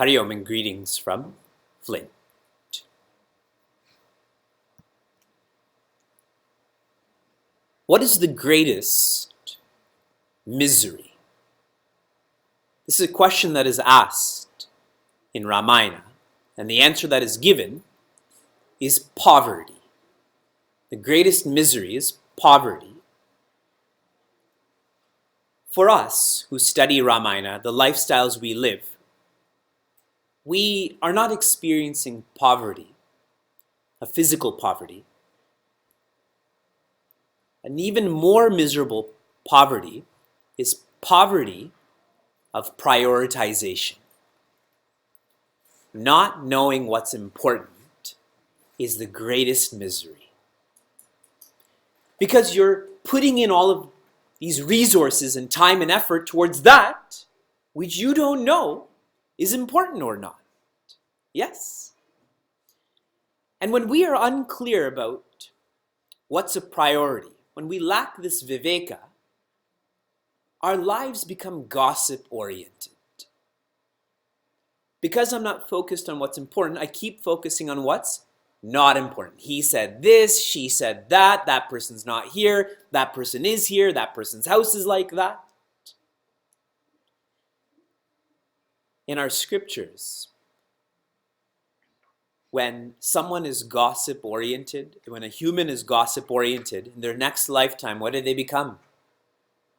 Hari Om and greetings from Flint. What is the greatest misery? This is a question that is asked in Ramayana, and the answer that is given is poverty. The greatest misery is poverty. For us who study Ramayana, the lifestyles we live, we are not experiencing poverty, a physical poverty. An even more miserable poverty is poverty of prioritization. Not knowing what's important is the greatest misery. Because you're putting in all of these resources and time and effort towards that which you don't know is important or not. Yes? And when we are unclear about what's a priority, when we lack this viveka, our lives become gossip-oriented. Because I'm not focused on what's important, I keep focusing on what's not important. He said this, she said that, that person's not here, that person is here, that person's house is like that. In our scriptures, when someone is gossip-oriented, when a human is gossip-oriented, in their next lifetime, what do they become?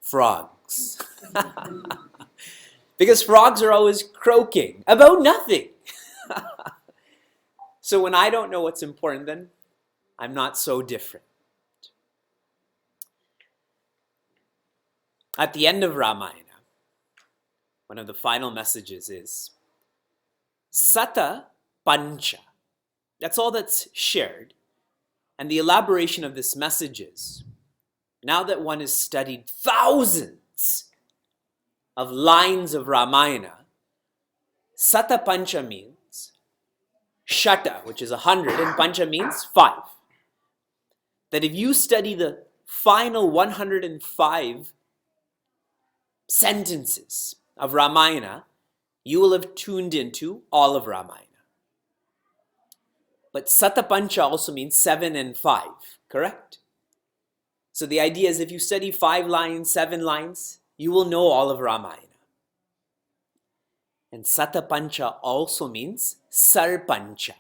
Frogs. Because frogs are always croaking about nothing. So when I don't know what's important, then I'm not so different. At the end of Ramayana, one of the final messages is Sata Pancha. That's all that's shared. And the elaboration of this message is, now that one has studied thousands of lines of Ramayana, Sata Pancha means Shata, which is 100, and Pancha means 5. That if you study the final 105 sentences of Ramayana, you will have tuned into all of Ramayana. But Sata Pancha also means 7 and 5, correct? So the idea is if you study 5 lines, 7 lines, you will know all of Ramayana. And Sata Pancha also means Sarpancha.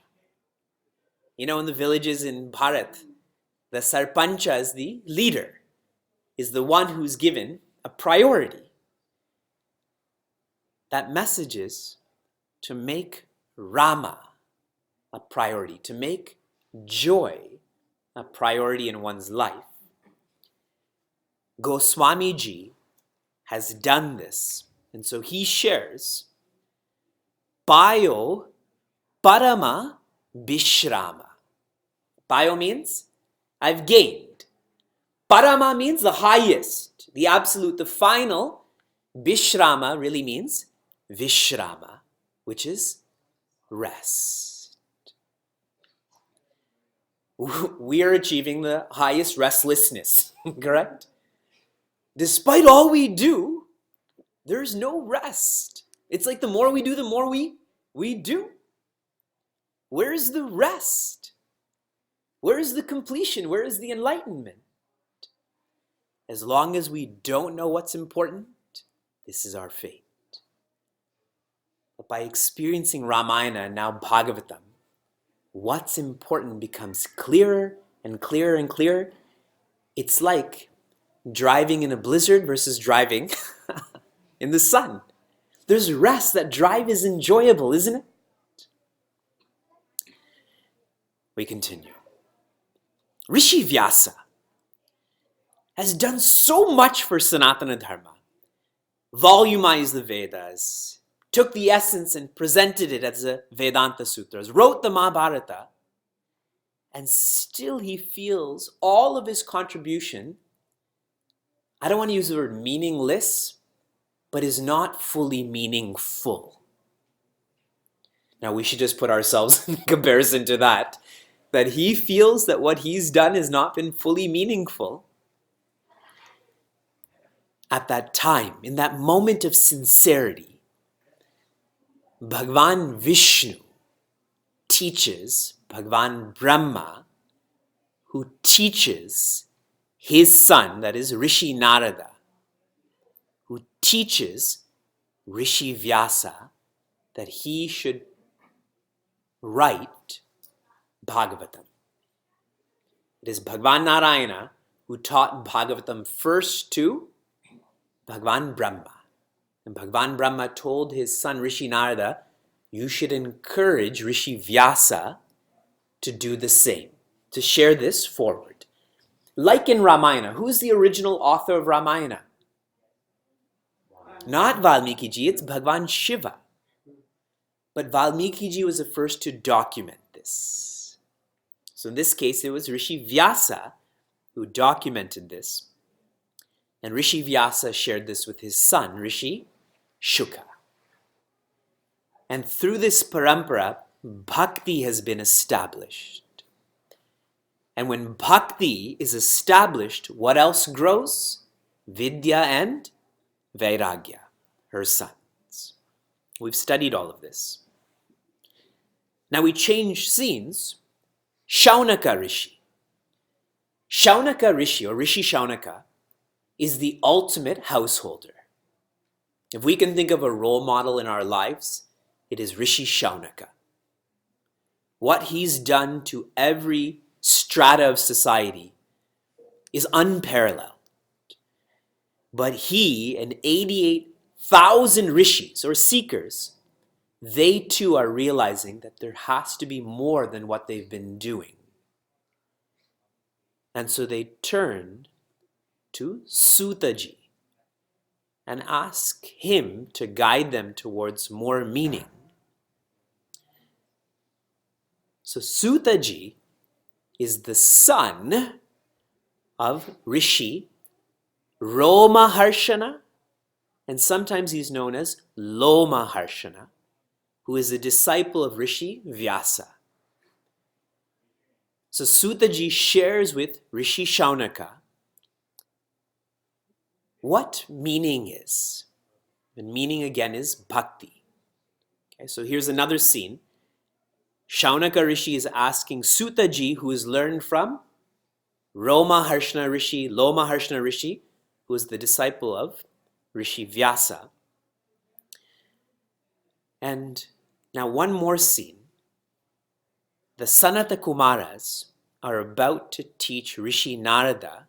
You know, in the villages in Bharat, the Sarpancha is the leader, is the one who's given a priority. That message is to make Rama a priority, to make joy a priority in one's life. Goswamiji has done this, and so he shares Payo Parama Bishrama. Payo means I've gained. Parama means the highest, the absolute, the final. Bishrama really means Vishrama, which is rest. We are achieving the highest restlessness, correct? Despite all we do, there's no rest. It's like the more we do, the more we do. Where is the rest? Where is the completion? Where is the enlightenment? As long as we don't know what's important, this is our fate. But by experiencing Ramayana and now Bhagavatam, what's important becomes clearer and clearer and clearer. It's like driving in a blizzard versus driving in the sun. There's rest. That drive is enjoyable, isn't it? We continue. Rishi Vyasa has done so much for Sanatana Dharma, volumized the Vedas, took the essence and presented it as a Vedanta Sutras, wrote the Mahabharata, and still he feels all of his contribution, I don't want to use the word meaningless, but is not fully meaningful. Now we should just put ourselves in comparison to that he feels that what he's done has not been fully meaningful. At that time, in that moment of sincerity, Bhagavan Vishnu teaches Bhagavan Brahma, who teaches his son, that is Rishi Narada, who teaches Rishi Vyasa that he should write Bhagavatam. It is Bhagavan Narayana who taught Bhagavatam first to Bhagavan Brahma. And Bhagavan Brahma told his son Rishi Narada, you should encourage Rishi Vyasa to do the same, to share this forward. Like in Ramayana, who's the original author of Ramayana? Not Valmiki Ji, it's Bhagavan Shiva. But Valmiki Ji was the first to document this. So in this case, it was Rishi Vyasa who documented this. And Rishi Vyasa shared this with his son, Rishi Shuka. And through this parampara, bhakti has been established. And when bhakti is established, what else grows? Vidya and Vairagya, her sons. We've studied all of this. Now we change scenes. Shaunaka Rishi. Shaunaka Rishi, or Rishi Shaunaka, is the ultimate householder. If we can think of a role model in our lives, it is Rishi Shaunaka. What he's done to every strata of society is unparalleled. But he and 88,000 rishis or seekers, they too are realizing that there has to be more than what they've been doing. And so they turn to Sutaji and ask him to guide them towards more meaning. So Sutaji is the son of Rishi Romaharshana, and sometimes he's known as Lomaharshana, who is a disciple of Rishi Vyasa. So Sutaji shares with Rishi Shaunaka what meaning is. And meaning again is bhakti. Okay, so here's another scene. Shaunaka Rishi is asking Sutaji, who is learned from Romaharshana Rishi, Lomaharshana Rishi, who is the disciple of Rishi Vyasa. And now one more scene. The Sanata Kumaras are about to teach Rishi Narada,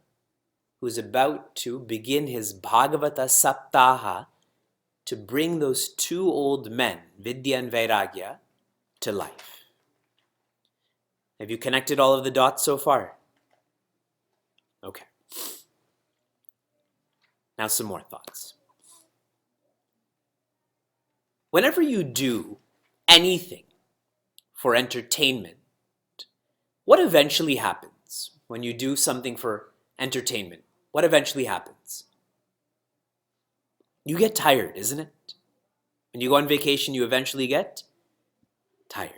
who's about to begin his Bhagavata Saptaha, to bring those two old men, Vidya and Vairagya, to life. Have you connected all of the dots so far? Okay. Now some more thoughts. Whenever you do anything for entertainment, what eventually happens when you do something for entertainment? What eventually happens? You get tired, isn't it? When you go on vacation, you eventually get tired.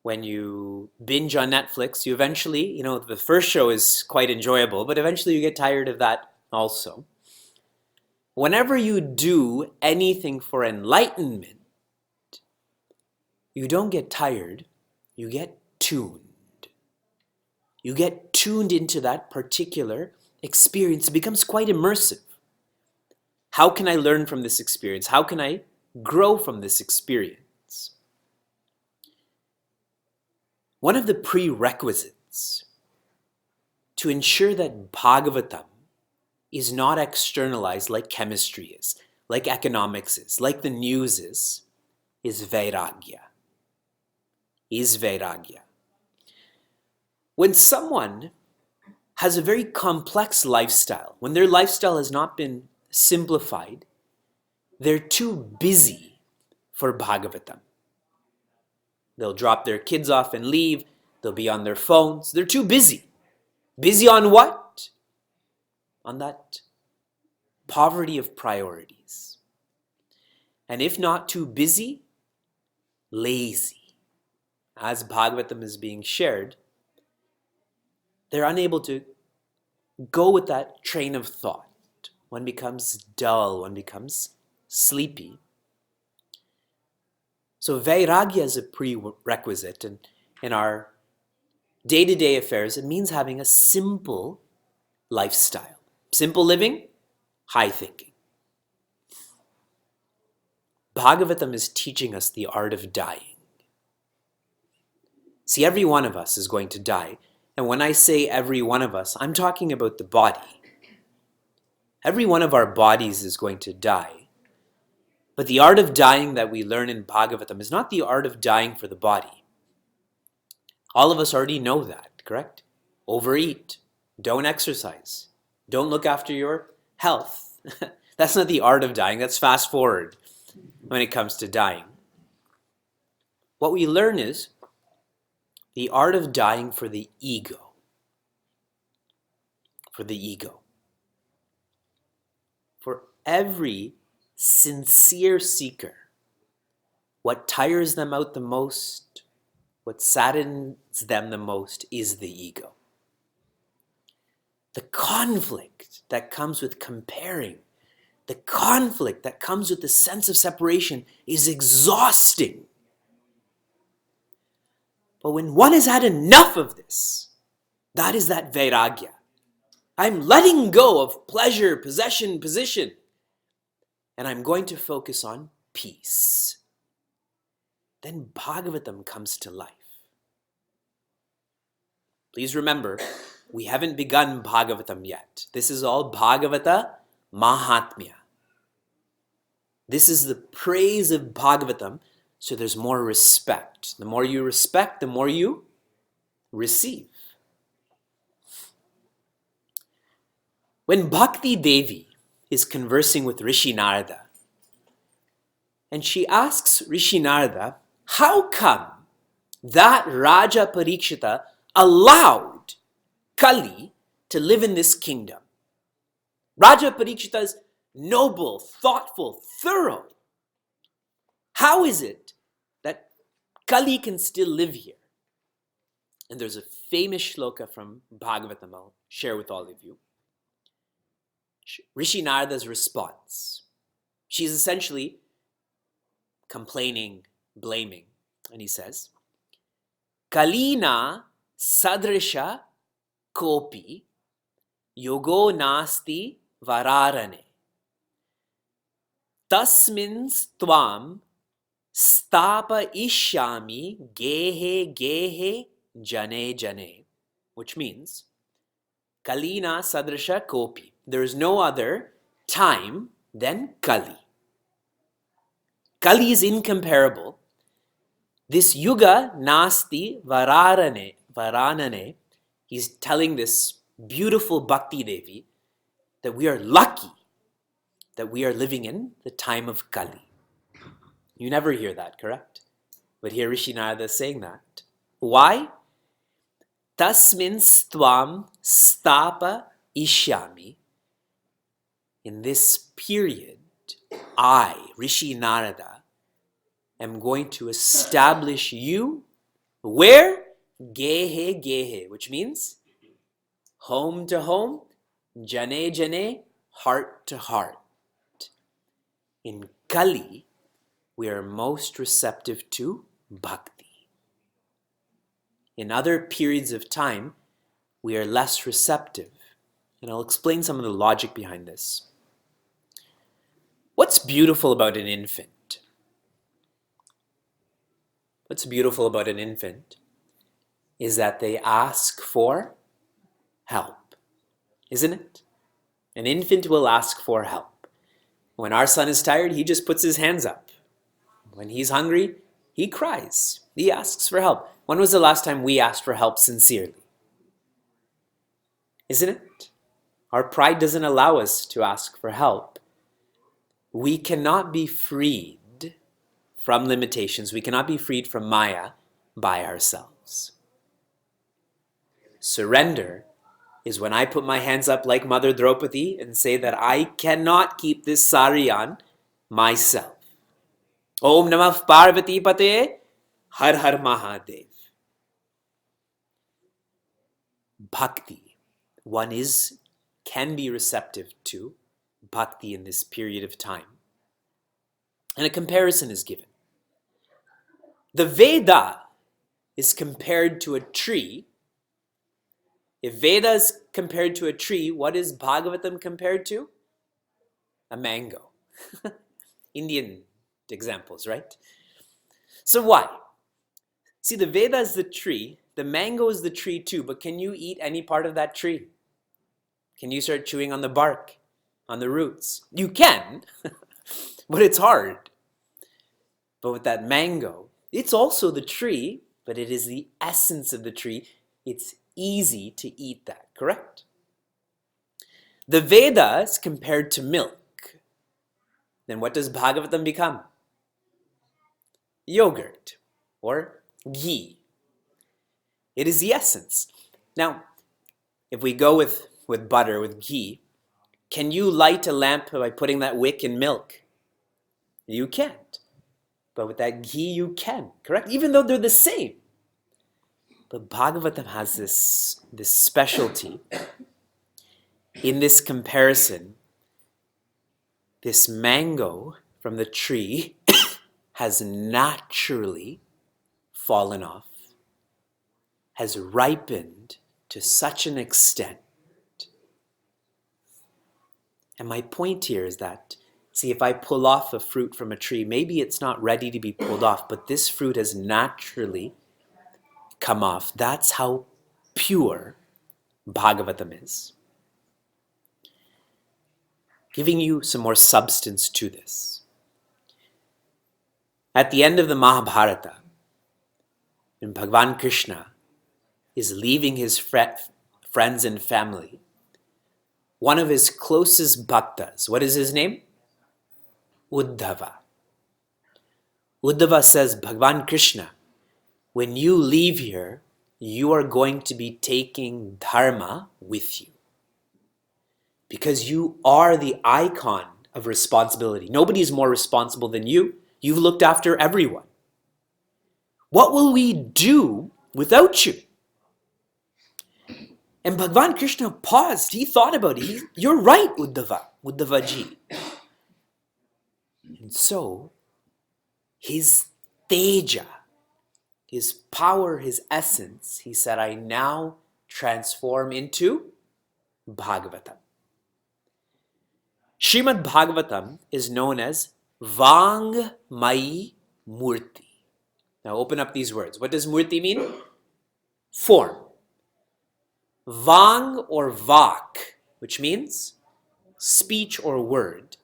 When you binge on Netflix, you eventually, the first show is quite enjoyable, but eventually you get tired of that also. Whenever you do anything for enlightenment, you don't get tired, you get tuned. You get tuned into that particular experience. It becomes quite immersive. How can I learn from this experience? How can I grow from this experience? One of the prerequisites to ensure that Bhagavatam is not externalized like chemistry is, like economics is, like the news is Vairagya. Is Vairagya. When someone has a very complex lifestyle, when their lifestyle has not been simplified, they're too busy for Bhagavatam. They'll drop their kids off and leave. They'll be on their phones. They're too busy. Busy on what? On that poverty of priorities. And if not too busy, lazy. As Bhagavatam is being shared, they're unable to go with that train of thought. One becomes dull, one becomes sleepy. So vairagya is a prerequisite, and in our day-to-day affairs, it means having a simple lifestyle. Simple living, high thinking. Bhagavatam is teaching us the art of dying. See, every one of us is going to die. And when I say every one of us, I'm talking about the body. Every one of our bodies is going to die. But the art of dying that we learn in Bhagavatam is not the art of dying for the body. All of us already know that, correct? Overeat. Don't exercise. Don't look after your health. That's not the art of dying. That's fast forward when it comes to dying. What we learn is the art of dying for the ego. For the ego. For every sincere seeker, what tires them out the most, what saddens them the most is the ego. The conflict that comes with comparing, the conflict that comes with the sense of separation is exhausting. But when one has had enough of this, that is that vairagya. I'm letting go of pleasure, possession, position, and I'm going to focus on peace. Then Bhagavatam comes to life. Please remember, we haven't begun Bhagavatam yet. This is all Bhagavata Mahatmya. This is the praise of Bhagavatam, so there's more respect. The more you respect, the more you receive. When Bhakti Devi is conversing with Rishi Narada, and she asks Rishi Narada, how come that Raja Parikshita allowed Kali to live in this kingdom? Raja Parikshita is noble, thoughtful, thorough. How is it that Kali can still live here? And there's a famous shloka from Bhagavatam I'll share with all of you. Rishi Narada's response. She's essentially complaining, blaming. And he says, Kalina sadrisha kopi yogo nasti vararane tasmin tvam stapa ishyami gehe gehe jane jane, which means Kalina sadrisha kopi. There is no other time than Kali. Kali is incomparable. This yuga nasti varanane, he's telling this beautiful Bhakti Devi that we are lucky that we are living in the time of Kali. You never hear that, correct? But here Rishi Narada is saying that. Why? Tasmin stvam stapa ishyami. In this period, I, Rishi Narada, am going to establish you where? Gehe gehe, which means home to home, jane jane, heart to heart. In Kali, we are most receptive to bhakti. In other periods of time, we are less receptive. And I'll explain some of the logic behind this. What's beautiful about an infant? What's beautiful about an infant is that they ask for help, isn't it? An infant will ask for help. When our son is tired, he just puts his hands up. When he's hungry, he cries. He asks for help. When was the last time we asked for help sincerely? Isn't it? Our pride doesn't allow us to ask for help. We cannot be freed from limitations. We cannot be freed from Maya by ourselves. Surrender is when I put my hands up like Mother Draupadi and say that I cannot keep this sari on myself. Om Namah Parvati Pate Har Har Mahadev. Bhakti. One can be receptive to bhakti in this period of time. And a comparison is given. The Veda is compared to a tree. If Veda is compared to a tree, what is Bhagavatam compared to? A mango. Indian examples, right? So why? See, the Veda is the tree, the mango is the tree too, but can you eat any part of that tree? Can you start chewing on the bark, on the roots? You can, but it's hard. But with that mango, it's also the tree, but it is the essence of the tree. It's easy to eat that, correct? The Veda is compared to milk. Then what does Bhagavatam become? Yogurt or ghee. It is the essence. Now, if we go with butter, with ghee, can you light a lamp by putting that wick in milk? You can't. But with that ghee, you can, correct? Even though they're the same. But Bhagavatam has this specialty. In this comparison, this mango from the tree has naturally fallen off, has ripened to such an extent. And my point here is that, see, if I pull off a fruit from a tree, maybe it's not ready to be pulled off, but this fruit has naturally come off. That's how pure Bhagavatam is. Giving you some more substance to this. At the end of the Mahabharata, when Bhagavan Krishna is leaving his friends and family, one of his closest bhaktas, what is his name? Uddhava. Uddhava says, Bhagavan Krishna, when you leave here, you are going to be taking dharma with you. Because you are the icon of responsibility. Nobody is more responsible than you. You've looked after everyone. What will we do without you? And Bhagavan Krishna paused. He thought about it. You're right, Uddhavaji. And so, his teja, his power, his essence, he said, I now transform into Bhagavatam. Srimad Bhagavatam is known as Vangmayi Murti. Now open up these words. What does Murti mean? Form. Vang or Vak, which means speech or word.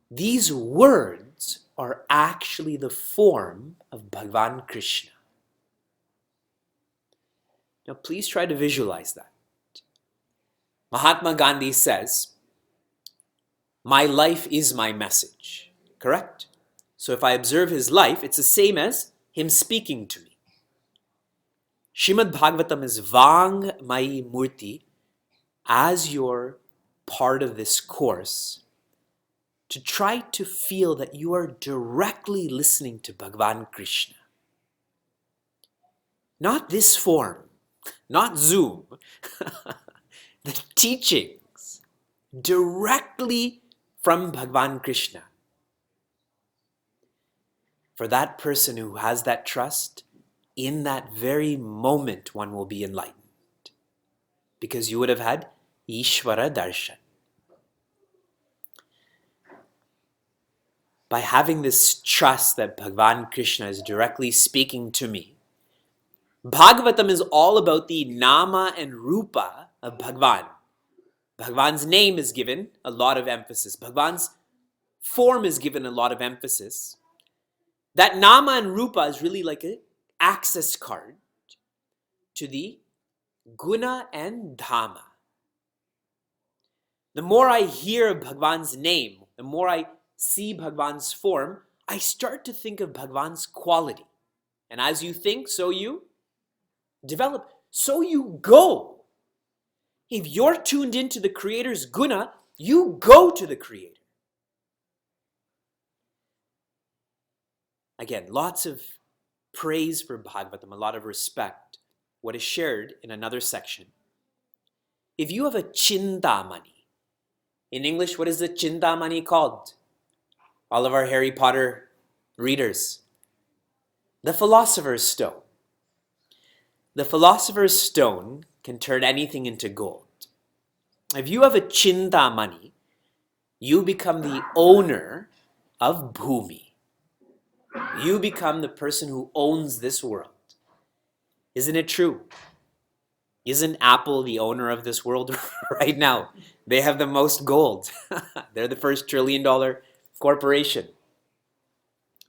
These words are actually the form of Bhagavan Krishna. Now please try to visualize that. Mahatma Gandhi says, my life is my message, correct? So if I observe his life, it's the same as him speaking to me. Srimad Bhagavatam is Vangmayi Murti as you're part of this course to try to feel that you are directly listening to Bhagavan Krishna. Not this form, not Zoom, the teachings directly from Bhagavan Krishna. For that person who has that trust, in that very moment one will be enlightened. Because you would have had Ishvara Darshan. By having this trust that Bhagavan Krishna is directly speaking to me, Bhagavatam is all about the Nama and Rupa of Bhagavan. Bhagavan's name is given a lot of emphasis. Bhagavan's form is given a lot of emphasis. That Nama and Rupa is really like an access card to the Guna and Dhamma. The more I hear Bhagavan's name, the more I see Bhagavan's form, I start to think of Bhagavan's quality. And as you think, so you develop, so you go. If you're tuned into the Creator's Guna, you go to the Creator. Again, lots of praise for Bhagavatam, a lot of respect. What is shared in another section. If you have a Chintamani, in English, what is the Chintamani called? All of our Harry Potter readers. The philosopher's stone. The philosopher's stone can turn anything into gold. If you have a chintamani, you become the owner of bhumi. You become the person who owns this world. Isn't it true? Isn't Apple the owner of this world right now? They have the most gold. They're the first $1 trillion corporation.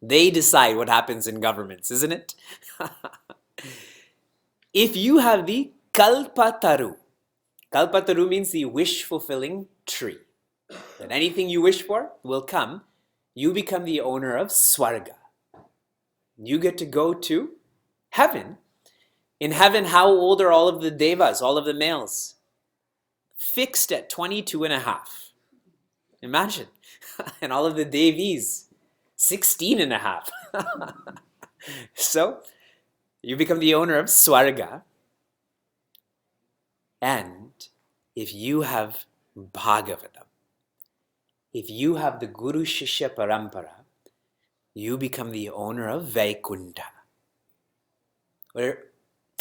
They decide what happens in governments, isn't it? If you have the kalpataru, kalpataru means the wish-fulfilling tree. That anything you wish for will come. You become the owner of swarga. You get to go to heaven. In heaven, how old are all of the devas, all of the males? Fixed at 22 and a half. Imagine. And all of the devis, 16 and a half. So, you become the owner of swarga. And if you have Bhagavata, if you have the Guru Shishya Parampara, you become the owner of Vaikuntha.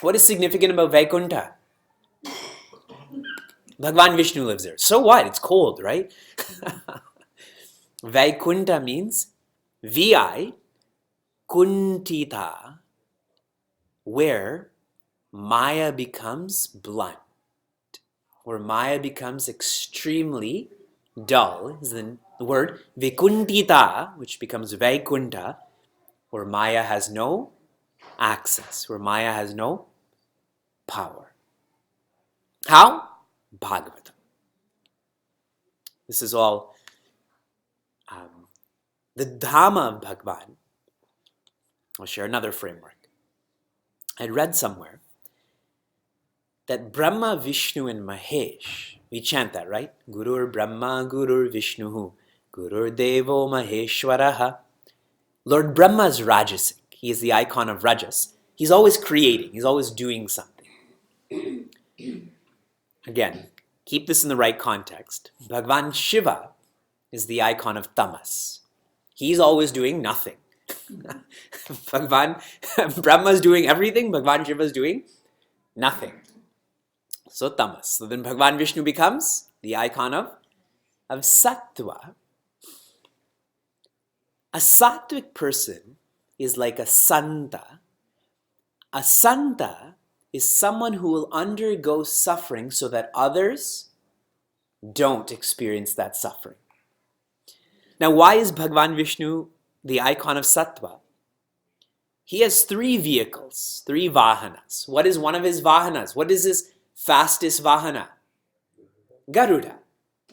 What is significant about Vaikuntha? Bhagavan Vishnu lives there. So what? It's cold, right? Vaikuntha means Vi Kuntita, where Maya becomes blunt, where Maya becomes extremely dull, is the word Vikuntita, which becomes Vaikuntha, where Maya has no access, where Maya has no power. How? Bhagavata. This is all the Dhamma of Bhagavan. I'll share another framework. I read somewhere that Brahma, Vishnu, and Mahesh, we chant that, right? Gurur Brahma, Gurur Vishnu, Gurur Devo Maheshwaraha. Lord Brahma is Rajasic. He is the icon of Rajas. He's always creating. He's always doing something. Again, keep this in the right context. Bhagavan Shiva is the icon of Tamas. He's always doing nothing. Bhagavan Brahma is doing everything. Bhagavan Shiva is doing nothing. So Tamas. So then Bhagavan Vishnu becomes the icon of Sattva. A sattvic person is like a santa. A santa is someone who will undergo suffering so that others don't experience that suffering. Now, why is Bhagavan Vishnu the icon of Sattva? He has 3 vehicles, 3 vahanas. What is one of his vahanas? What is his fastest vahana? Garuda,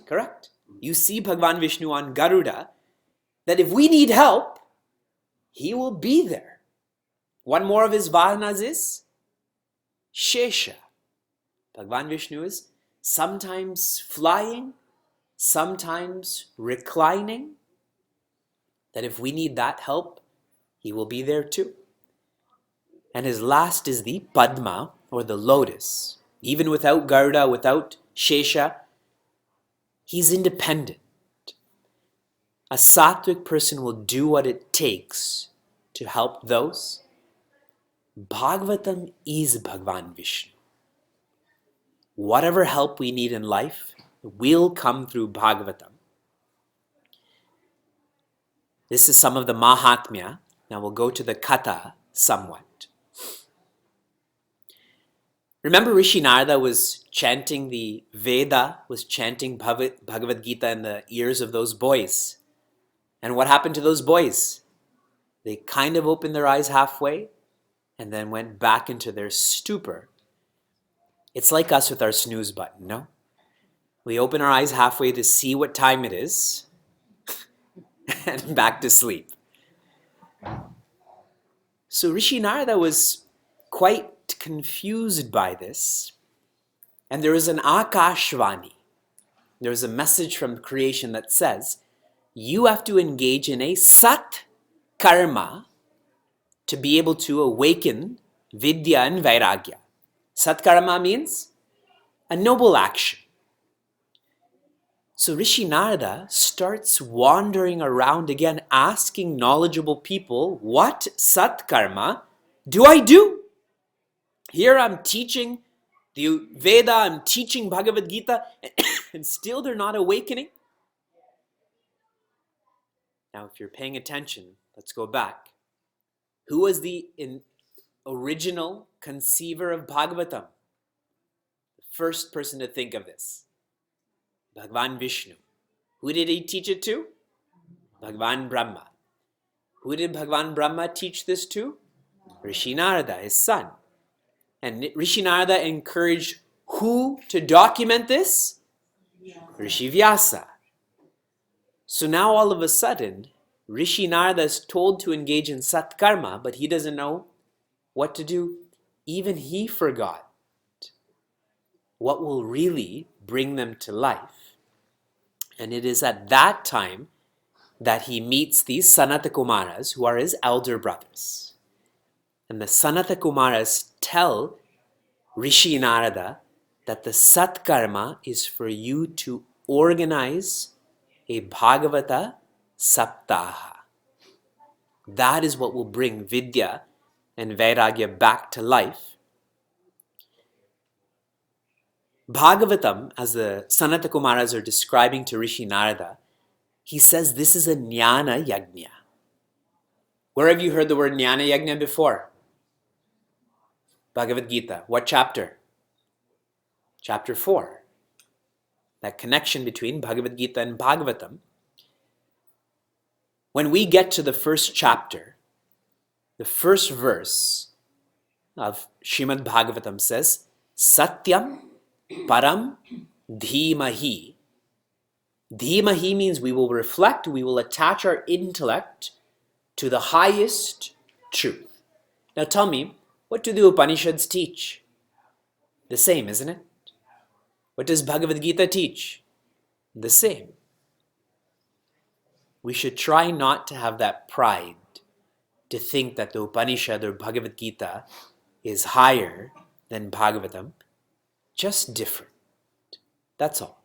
correct? You see Bhagavan Vishnu on Garuda, that if we need help, he will be there. One more of his vahanas is Shesha. Bhagavan Vishnu is sometimes flying, sometimes reclining, that if we need that help, he will be there too. And his last is the Padma, or the lotus. Even without Garuda, without Shesha, he's independent. A sattvic person will do what it takes to help those. Bhagavatam is Bhagavan Vishnu. Whatever help we need in life will come through Bhagavatam. This is some of the Mahatmya. Now we'll go to the Katha somewhat. Remember Rishi Narada was chanting the Veda, was chanting Bhagavad Gita in the ears of those boys. And what happened to those boys? They kind of opened their eyes halfway and then went back into their stupor. It's like us with our snooze button, no? We open our eyes halfway to see what time it is and back to sleep. So Rishi Narada was quite confused by this. And there is an Akashvani. There is a message from creation that says, you have to engage in a sat karma to be able to awaken vidya and vairagya. Sat karma means a noble action. So Rishi Narada starts wandering around again, asking knowledgeable people, what satkarma do I do? Here I'm teaching the Veda, I'm teaching Bhagavad Gita, and still they're not awakening. Now, if you're paying attention, let's go back. Who was the original conceiver of Bhagavatam? The first person to think of this? Bhagavan Vishnu. Who did he teach it to? Bhagavan Brahma. Who did Bhagavan Brahma teach this to? Rishi Narada, his son. And Rishi Narada encouraged who to document this? Rishi Vyasa. So now all of a sudden, Rishi Narada is told to engage in satkarma, but he doesn't know what to do. Even he forgot what will really bring them to life. And it is at that time that he meets these Sanata Kumaras, who are his elder brothers. And the Sanata Kumaras tell Rishi Narada that the satkarma is for you to organize a Bhagavata Saptaha. That is what will bring Vidya and Vairagya back to life. Bhagavatam, as the Sanata Kumaras are describing to Rishi Narada, he says this is a Jnana Yajna. Where have you heard the word Jnana Yajna before? Bhagavad Gita. What chapter? Chapter 4. That connection between Bhagavad Gita and Bhagavatam. When we get to the first chapter, the first verse of Srimad Bhagavatam says, Satyam Param Dhimahi. Dhimahi means we will reflect, we will attach our intellect to the highest truth. Now tell me, what do the Upanishads teach? The same, isn't it? What does Bhagavad Gita teach? The same. We should try not to have that pride to think that the Upanishad or Bhagavad Gita is higher than Bhagavatam, just different. That's all.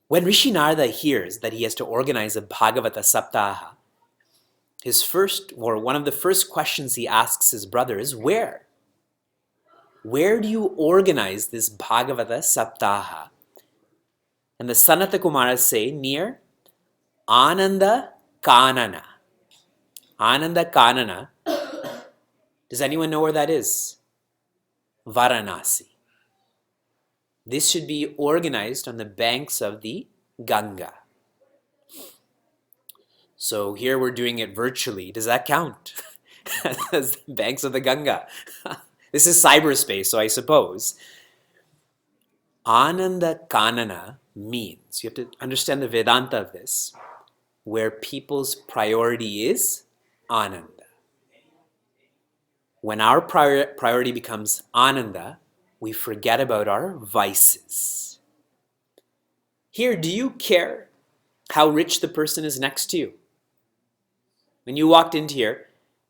When Rishi Narada hears that he has to organize a Bhagavata Saptaha, one of the first questions he asks his brother is, where? Where do you organize this Bhagavata Saptaha? And the Sanata Kumaras say, near Ananda Kanana. Ananda Kanana. Does anyone know where that is? Varanasi. This should be organized on the banks of the Ganga. So here we're doing it virtually. Does that count? As the banks of the Ganga. This is cyberspace, so I suppose. Ananda Kanana means, you have to understand the Vedanta of this, where people's priority is Ananda. When our priority becomes Ananda, we forget about our vices. Here, do you care how rich the person is next to you? When you walked into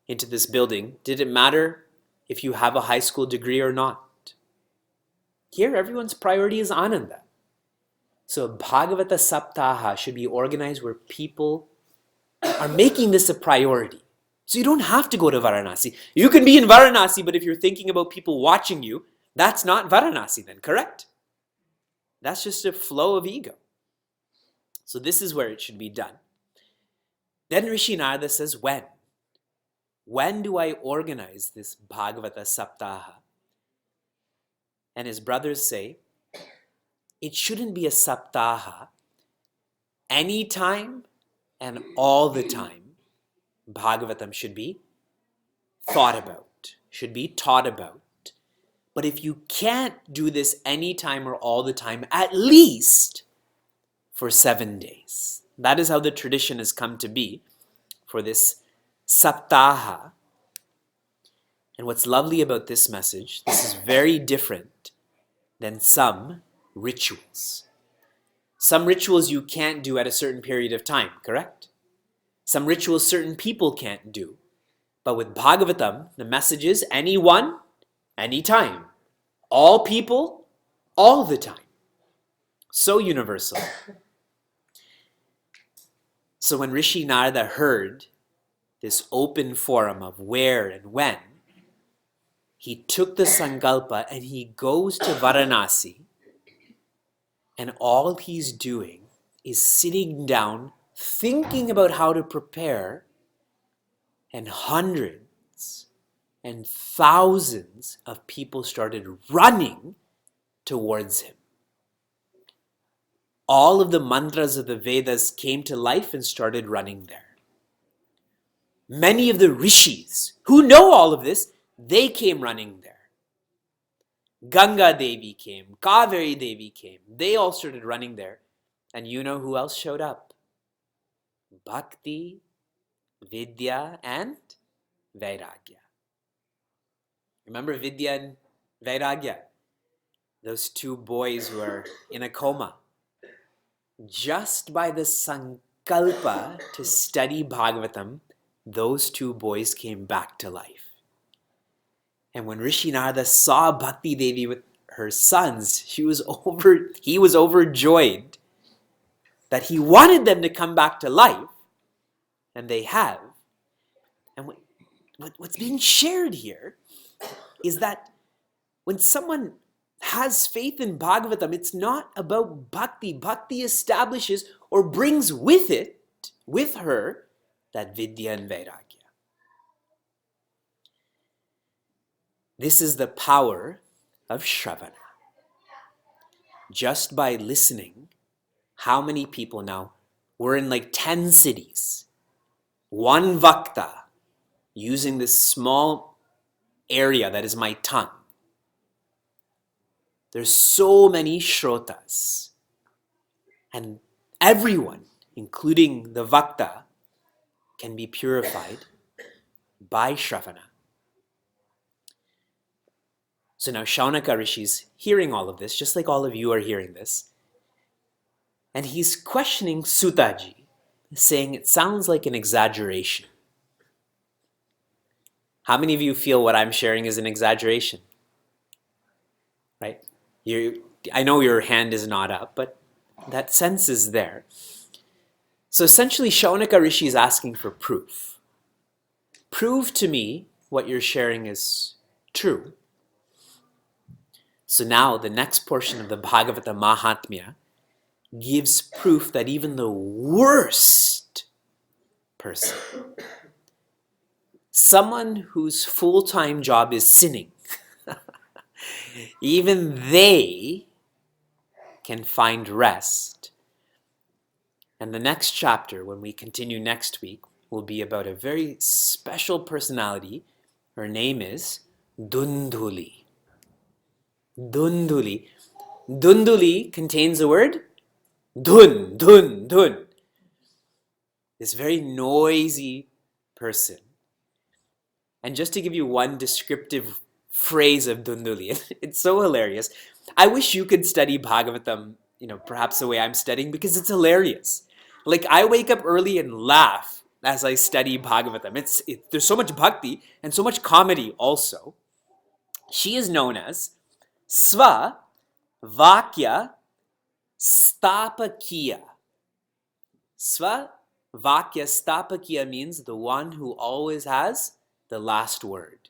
this building, did it matter if you have a high school degree or not? Here, everyone's priority is Ananda. So Bhagavata Saptaha should be organized where people are making this a priority. So you don't have to go to Varanasi. You can be in Varanasi, but if you're thinking about people watching you, that's not Varanasi then, correct? That's just a flow of ego. So this is where it should be done. Then Rishi Narada says, when? When do I organize this Bhagavata Saptaha? And his brothers say, it shouldn't be a Saptaha. Anytime and all the time, Bhagavatam should be thought about, should be taught about. But if you can't do this anytime or all the time, at least for 7 days. That is how the tradition has come to be for this Saptaha. And what's lovely about this message, this is very different than some rituals. Some rituals you can't do at a certain period of time, correct? Some rituals certain people can't do. But with Bhagavatam, the message is anyone, anytime. All people, all the time. So universal. So when Rishi Narada heard this open forum of where and when, he took the sankalpa and he goes to Varanasi, and all he's doing is sitting down, thinking about how to prepare, and hundreds and thousands of people started running towards him. All of the mantras of the Vedas came to life and started running there. Many of the rishis who know all of this, they came running there. Ganga Devi came, Kaveri Devi came. They all started running there. And you know who else showed up? Bhakti, Vidya, and Vairagya. Remember Vidya and Vairagya? Those two boys who are in a coma. Just by the sankalpa to study Bhagavatam, those two boys came back to life. And when Rishi Narada saw Bhakti Devi with her sons, he was overjoyed that he wanted them to come back to life, and they have. And what's being shared here is that when someone has faith in Bhagavatam, it's not about bhakti. Bhakti establishes or brings with her, that vidya and vairagya. This is the power of Shravana. Just by listening, how many people now? We're in like 10 cities. One Vakta using this small area that is my tongue. There's so many Shrotas. And everyone, including the Vakta, can be purified by Shravana. So now Shaunaka Rishi's hearing all of this, just like all of you are hearing this. And he's questioning Sutaji, saying it sounds like an exaggeration. How many of you feel what I'm sharing is an exaggeration? Right? I know your hand is not up, but that sense is there. So essentially, Shaunaka Rishi is asking for proof. Prove to me what you're sharing is true. So now the next portion of the Bhagavata Mahatmya gives proof that even the worst person, someone whose full-time job is sinning, even they can find rest. And the next chapter, when we continue next week, will be about a very special personality. Her name is Dunduli. Dunduli. Dunduli contains the word dun, dun, dun. This very noisy person. And just to give you one descriptive phrase of Dunduli, it's so hilarious. I wish you could study Bhagavatam, perhaps the way I'm studying, because it's hilarious. Like, I wake up early and laugh as I study Bhagavatam. There's so much bhakti and so much comedy also. She is known as Sva Vakya Stapakiya. Sva Vakya Stapakiya means the one who always has the last word.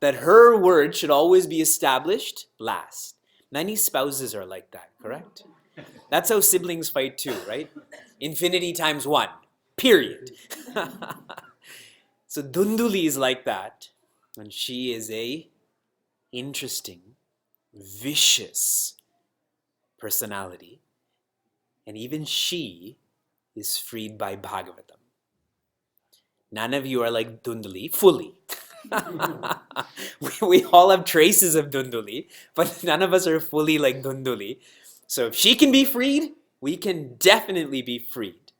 That her word should always be established last. Many spouses are like that, correct? That's how siblings fight too, right? Infinity times 1, period. So Dunduli is like that, and she is a interesting, vicious personality. And even she is freed by Bhagavatam. None of you are like Dunduli fully. we all have traces of Dunduli, but none of us are fully like Dunduli. So if she can be freed, we can definitely be freed.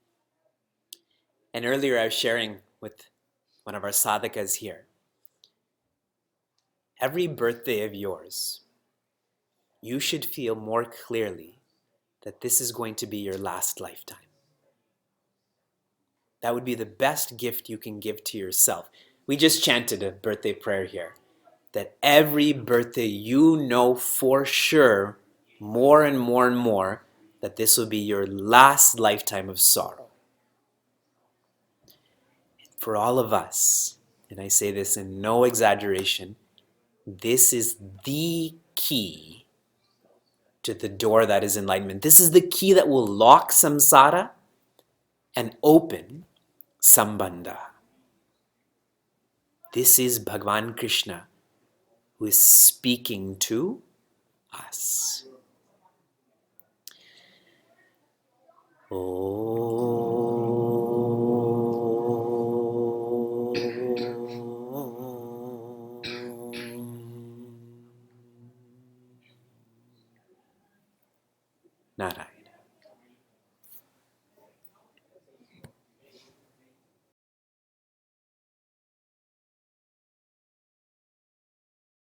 And earlier I was sharing with one of our sadhakas here. Every birthday of yours, you should feel more clearly that this is going to be your last lifetime. That would be the best gift you can give to yourself. We just chanted a birthday prayer here. that every birthday you know for sure, more and more and more, that this will be your last lifetime of sorrow. For all of us, and I say this in no exaggeration, this is the key to the door that is enlightenment. This is the key that will lock samsara and open sambandha. This is Bhagavan Krishna who is speaking to us. Narayana.